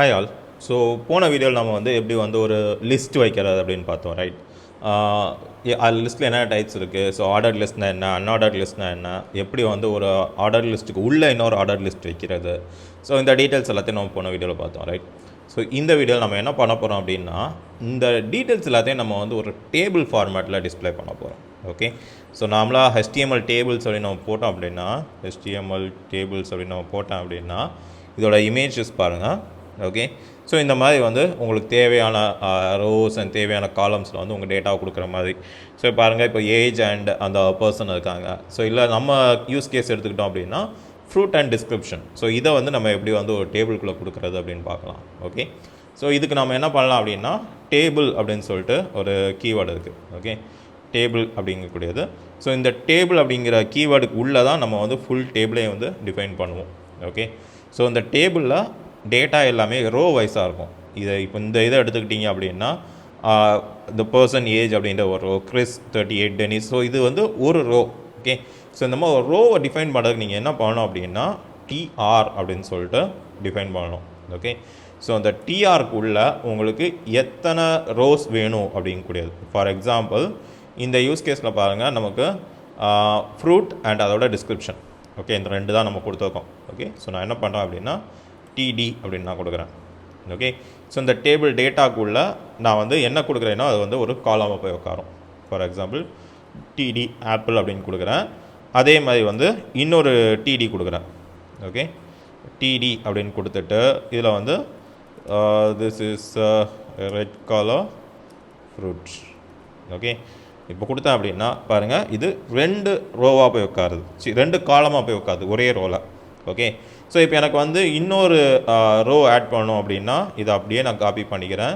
Hi all. So போன வீடியோவில் நம்ம வந்து எப்படி வந்து ஒரு லிஸ்ட் வைக்கிறது அப்படின்னு பார்த்தோம், ரைட்? அது லிஸ்ட்டில் என்ன டைப்ஸ் இருக்குது, ஸோ ஆர்டர் லிஸ்ட்னா என்ன, அன்ஆர்டர் லிஸ்ட்னா என்ன, எப்படி வந்து ஒரு ஆர்டர் லிஸ்ட்டுக்கு உள்ளே இன்னொரு ஆர்டர் லிஸ்ட் வைக்கிறது, ஸோ இந்த டீட்டெயில்ஸ் எல்லாத்தையும் நம்ம போன வீடியோவில் பார்த்தோம், ரைட்? ஸோ இந்த வீடியோவில் நம்ம என்ன பண்ண போகிறோம் அப்படின்னா, இந்த டீட்டெயில்ஸ் எல்லாத்தையும் நம்ம வந்து ஒரு டேபிள் ஃபார்மேட்டில் டிஸ்பிளே பண்ண போகிறோம். ஓகே, ஸோ நார்மலாக HTML டேபிள்ஸ் அப்படின்னு நம்ம போட்டோம் அப்படின்னா, HTML டேபிள்ஸ் அப்படின்னு நம்ம போட்டோம் அப்படின்னா இதோட இமேஜஸ் பாருங்கள். ஓகே, ஸோ இந்த மாதிரி வந்து உங்களுக்கு தேவையான ரோஸ் அண்ட் தேவையான காலம்ஸில் வந்து உங்கள் டேட்டாவை கொடுக்குற மாதிரி. ஸோ பாருங்கள், இப்போ ஏஜ் அண்ட் அந்த பர்சன் இருக்காங்க. ஸோ இல்லை நம்ம யூஸ் கேஸ் எடுத்துக்கிட்டோம் அப்படின்னா ஃப்ரூட் அண்ட் டிஸ்கிரிப்ஷன். ஸோ இதை வந்து நம்ம எப்படி வந்து ஒரு டேபிள்குள்ளே கொடுக்குறது அப்படின்னு பார்க்கலாம். ஓகே, ஸோ இதுக்கு நம்ம என்ன பண்ணலாம் அப்படின்னா, டேபிள் அப்படின்னு சொல்லிட்டு ஒரு கீவேர்டு இருக்குது. ஓகே, டேபிள் அப்படிங்கக்கூடியது. ஸோ இந்த டேபிள் அப்படிங்கிற கீவேர்டுக்கு உள்ளே தான் நம்ம வந்து ஃபுல் டேபிளையும் வந்து டிஃபைன் பண்ணுவோம். ஓகே, ஸோ இந்த டேபிளில் டேட்டா எல்லாமே ரோ வைஸாக இருக்கும். இப்போ இந்த இதை எடுத்துக்கிட்டிங்க அப்படின்னா இந்த பர்சன் ஏஜ் அப்படின்ற ஒரு ரோ, கிறிஸ் 38 டெனிஸ். ஸோ இது வந்து ஒரு ரோ. ஓகே, ஸோ இந்த மாதிரி ஒரு ரோவை டிஃபைன் பண்ணுறதுக்கு நீங்கள் என்ன பண்ணணும் அப்படின்னா TR அப்படின்னு சொல்லிட்டு டிஃபைன் பண்ணணும். ஓகே, ஸோ அந்த TRக்குள்ளே உங்களுக்கு எத்தனை ரோஸ் வேணும் அப்படிங்கக்கூடியது. ஃபார் எக்ஸாம்பிள் இந்த யூஸ் கேஸில் பாருங்கள், நமக்கு ஃப்ரூட் அண்ட் அதோட டிஸ்கிரிப்ஷன். ஓகே, இந்த ரெண்டு தான் நம்ம கொடுத்துருக்கோம். ஓகே, ஸோ நான் என்ன பண்ணுறேன் அப்படின்னா TD அப்படின்னு நான் கொடுக்குறேன். ஓகே, ஸோ இந்த டேபிள் டேட்டாக்குள்ளே நான் வந்து என்ன கொடுக்குறேன்னா அது வந்து ஒரு காலமாக போய் உட்காரும். ஃபார் எக்ஸாம்பிள் TD ஆப்பிள் அப்படின்னு கொடுக்குறேன். அதே மாதிரி வந்து இன்னொரு TD கொடுக்குறேன். ஓகே, TD அப்படின்னு கொடுத்துட்டு இதில் வந்து this is red colour fruit. Okay, இப்போ கொடுத்தேன் அப்படின்னா பாருங்கள், இது 2 ரோவாக போய் உட்காருது, 2 காலமாக போய் உட்காருது ஒரே ரோவில். ஓகே, ஸோ இப்போ எனக்கு வந்து இன்னொரு ரோ ஆட் பண்ணணும் அப்படின்னா இதை அப்படியே நான் காப்பி பண்ணிக்கிறேன்.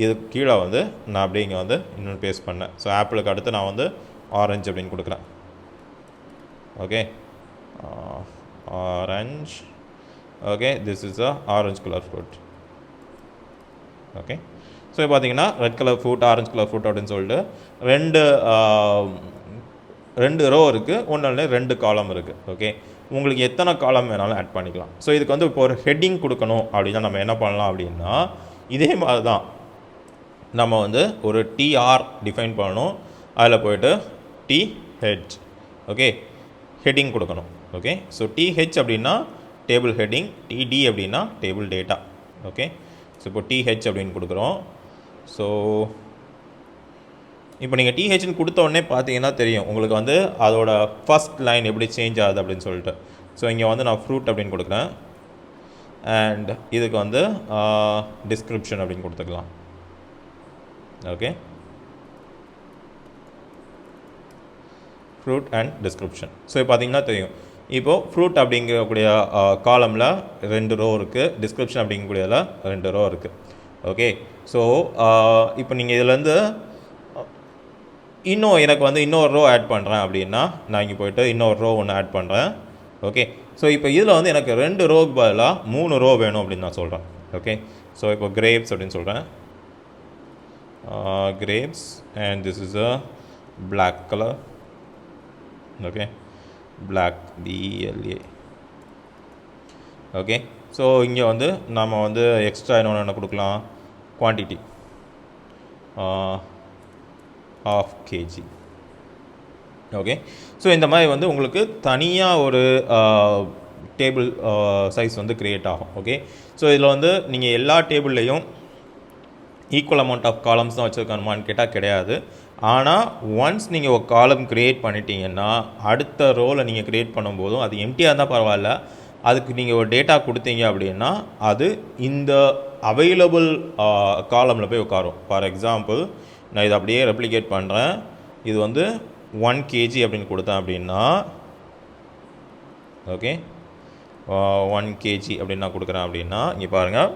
இது கீழே வந்து நான் அப்படியே இங்கே வந்து இன்னொன்று பேஸ்ட் பண்ணேன். ஸோ ஆப்பிளுக்கு அடுத்து நான் வந்து ஆரஞ்சு அப்படின்னு கொடுக்குறேன். Okay, orange. Okay, this is a orange colour fruit. Okay, so பார்த்தீங்கன்னா red colour fruit, orange colour fruit அப்படின்னு சொல்லிட்டு ரெண்டு ரோ இருக்குது, ஒன்று 2 காலம் இருக்குது. ஓகே, உங்களுக்கு எத்தனை காலம் வேணாலும் ஆட் பண்ணிக்கலாம். ஸோ இதுக்கு வந்து இப்போ ஒரு ஹெட்டிங் கொடுக்கணும் அப்படின்னா நம்ம என்ன பண்ணலாம் அப்படின்னா, இதே மாதிரி தான் நம்ம வந்து ஒரு TR டிஃபைன் பண்ணணும். அதில் போய்ட்டு TH. ஓகே, ஹெட்டிங் கொடுக்கணும். ஓகே, ஸோ TH அப்படின்னா டேபிள் ஹெட்டிங், TD அப்படின்னா டேபிள் டேட்டா. ஓகே, ஸோ இப்போ TH அப்படின்னு கொடுக்குறோம். ஸோ இப்போ நீங்கள் THன்னு கொடுத்த உடனே பார்த்தீங்கன்னா தெரியும் உங்களுக்கு வந்து அதோட ஃபஸ்ட் லைன் எப்படி சேஞ்ச் ஆகுது அப்படின்னு சொல்லிட்டு. ஸோ இங்கே வந்து நான் ஃப்ரூட் அப்படின்னு கொடுக்குறேன். அண்ட் இதுக்கு வந்து டிஸ்கிரிப்ஷன் அப்படின்னு கொடுத்துக்கலாம். Okay, fruit and description. So இப்போ பார்த்தீங்கன்னா தெரியும், இப்போது ஃப்ரூட் அப்படிங்கக்கூடிய காலமில் 2 ரோ இருக்குது, டிஸ்கிரிப்ஷன் அப்படிங்கக்கூடியதில் 2 ரோ இருக்குது. ஓகே, ஸோ இப்போ நீங்கள் இதுலேருந்து இன்னும் எனக்கு வந்து இன்னொரு ரோ ஆட் பண்ணுறேன் அப்படின்னா நான் இங்கே போய்ட்டு இன்னொரு ரோ ஒன்று ஆட் பண்ணுறேன். ஓகே, ஸோ இப்போ இதில் வந்து எனக்கு 2 ரோக்கு பதிலாக 3 ரோ வேணும் அப்படின்னு நான் சொல்கிறேன். ஓகே, ஸோ இப்போ கிரேப்ஸ் அப்படின்னு சொல்கிறேன். Grapes and this is a black colour. Okay, black BLA. Okay, so இங்கே வந்து நம்ம வந்து எக்ஸ்ட்ரா என்ன கொடுக்கலாம், குவான்டிட்டி ½ kg. ஓகே, ஸோ இந்த மாதிரி வந்து உங்களுக்கு தனியாக ஒரு டேபிள் சைஸ் வந்து க்ரியேட் ஆகும். ஓகே, ஸோ இதில் வந்து நீங்கள் எல்லா டேபிள்லேயும் ஈக்குவல் அமௌண்ட் ஆஃப் காலம்ஸ் தான் வச்சுருக்கணுமான்னு கேட்டால் கிடையாது. ஆனால் ஒன்ஸ் நீங்கள் ஒரு காலம் க்ரியேட் பண்ணிட்டீங்கன்னா அடுத்த ரோவில் நீங்கள் க்ரியேட் பண்ணும்போதும் அது எம்டியாக இருந்தால் பரவாயில்ல, அதுக்கு நீங்கள் ஒரு டேட்டா கொடுத்தீங்க அப்படின்னா அது இந்த அவைலபிள் காலமில் போய் உட்காரும். ஃபார் எக்ஸாம்பிள் நான் இதை அப்படியே ரெப்ளிகேட் பண்ணுறேன். இது வந்து 1 kg அப்படின்னு கொடுத்தேன் அப்படின்னா, ஓகே, 1 kg அப்படின்னு நான் கொடுக்குறேன் அப்படின்னா இங்கே பாருங்கள்,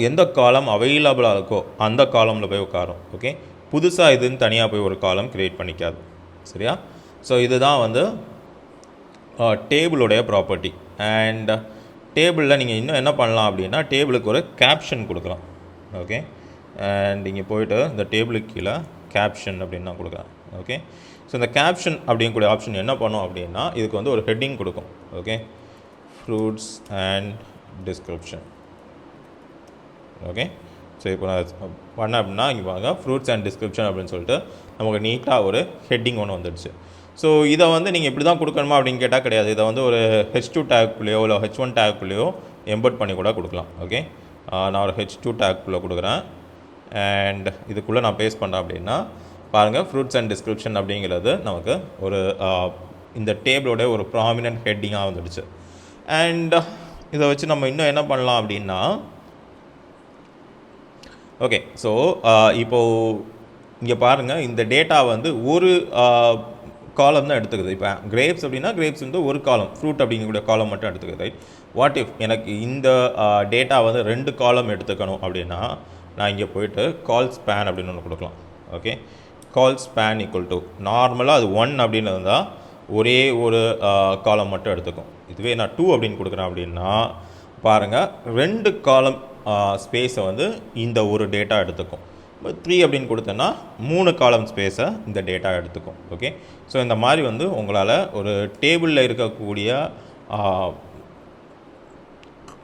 எந்த காலம் அவைலபிளாக இருக்கோ அந்த காலமில் போய் உட்காரும். ஓகே, புதுசாக இதுன்னு தனியாக போய் ஒரு காலம் க்ரியேட் பண்ணிக்காது. சரியா? ஸோ இதுதான் வந்து டேபிளுடைய ப்ராப்பர்ட்டி. அண்ட் டேபிளில் நீங்கள் இன்னும் என்ன பண்ணலாம் அப்படின்னா டேபிளுக்கு ஒரு கேப்ஷன் கொடுக்கலாம். ஓகே, அண்ட் இங்கே போய்ட்டு இந்த டேபிளுக்கு கீழே கேப்ஷன் அப்படின்னு நான் கொடுக்குறேன். ஓகே, ஸோ இந்த கேப்ஷன் அப்படிங்கக்கூடிய ஆப்ஷன் என்ன பண்ணும் அப்படின்னா இதுக்கு வந்து ஒரு ஹெட்டிங் கொடுக்கும். Okay, fruits and description. Okay, so இப்போ நான் பண்ணேன் அப்படின்னா இங்கே பாருங்க ஃப்ரூட்ஸ் அண்ட் டிஸ்கிரிப்ஷன் அப்படின்னு சொல்லிட்டு நமக்கு நீட்டாக ஒரு ஹெட்டிங் ஒன்று வந்துடுச்சு. ஸோ இதை வந்து நீங்கள் இப்படி தான் கொடுக்கணுமா அப்படின்னு கேட்டால் கிடையாது. இதை வந்து ஒரு H2 டேக்குள்ளேயோ இல்லை H1 டேக்குள்ளேயோ எம்பர்ட் பண்ணி கூட கொடுக்கலாம். ஓகே, நான் ஒரு H2 டேக்குள்ளே கொடுக்குறேன். அண்ட் இதுக்குள்ளே நான் பேஸ்ட் பண்ணேன் அப்படின்னா பாருங்கள் ஃப்ரூட்ஸ் அண்ட் டிஸ்கிரிப்ஷன் அப்படிங்கிறது நமக்கு ஒரு இந்த டேபிளோட ஒரு ப்ராமினன்ட் ஹெட்டிங்காக வந்துடுச்சு. அண்ட் இதை வச்சு நம்ம இன்னும் என்ன பண்ணலாம் அப்படின்னா ஓகே, ஸோ இப்போது இங்கே பாருங்கள் இந்த டேட்டா வந்து ஒரு காலம் தான் எடுத்துக்குது. இப்போ கிரேப்ஸ் அப்படின்னா கிரேப்ஸ் வந்து ஒரு காலம், ஃப்ரூட் அப்படிங்கக்கூடிய காலம் மட்டும் எடுத்துக்குது. ரைட், வாட் இஃப் எனக்கு இந்த டேட்டா வந்து 2 காலம் எடுத்துக்கணும் அப்படின்னா நான் இங்கே போயிட்டு கால் ஸ்பேன் அப்படின்னு ஒன்று கொடுக்கலாம். Okay, call span equal to நார்மலாக அது 1 அப்படின்னு இருந்தால் ஒரே ஒரு காலம் மட்டும் எடுத்துக்கும். இதுவே நான் 2 அப்படின்னு கொடுக்குறேன் அப்படின்னா பாருங்கள் 2 காலம் ஸ்பேஸை வந்து இந்த ஒரு டேட்டா எடுத்துக்கும். 3 அப்படின்னு கொடுத்தேன்னா 3 காலம் ஸ்பேஸை இந்த டேட்டா எடுத்துக்கும். ஓகே, ஸோ இந்த மாதிரி வந்து உங்களால் ஒரு டேபிளில் இருக்கக்கூடிய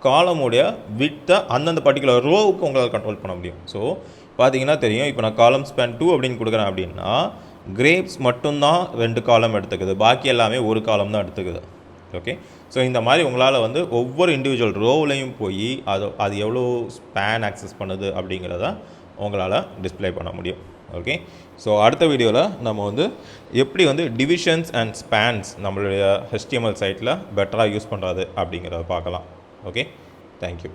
காலமுடைய வித்தை அந்தந்த பர்டிகுலர் ரோவுக்கு உங்களால் கண்ட்ரோல் பண்ண முடியும். ஸோ பார்த்தீங்கன்னா தெரியும், இப்போ நான் காலம் ஸ்பேன் 2 அப்படின்னு கொடுக்குறேன் அப்படின்னா கிரேப்ஸ் மட்டும்தான் 2 காலம் எடுத்துக்குது, பாக்கி எல்லாமே ஒரு காலம் தான் எடுத்துக்குது. ஓகே, ஸோ இந்த மாதிரி உங்களால் வந்து ஒவ்வொரு இண்டிவிஜுவல் ரோவ்லையும் போய் அது எவ்வளோ ஸ்பேன் ஆக்சஸ் பண்ணுது அப்படிங்கிறத உங்களால் டிஸ்பிளே பண்ண முடியும். ஓகே, ஸோ அடுத்த வீடியோவில் நம்ம வந்து எப்படி வந்து டிவிஷன்ஸ் அண்ட் ஸ்பேன்ஸ் நம்மளுடைய HTML சைட்டில் பெட்டராக யூஸ் பண்ணுறது அப்படிங்கிறத பார்க்கலாம். Okay, thank you.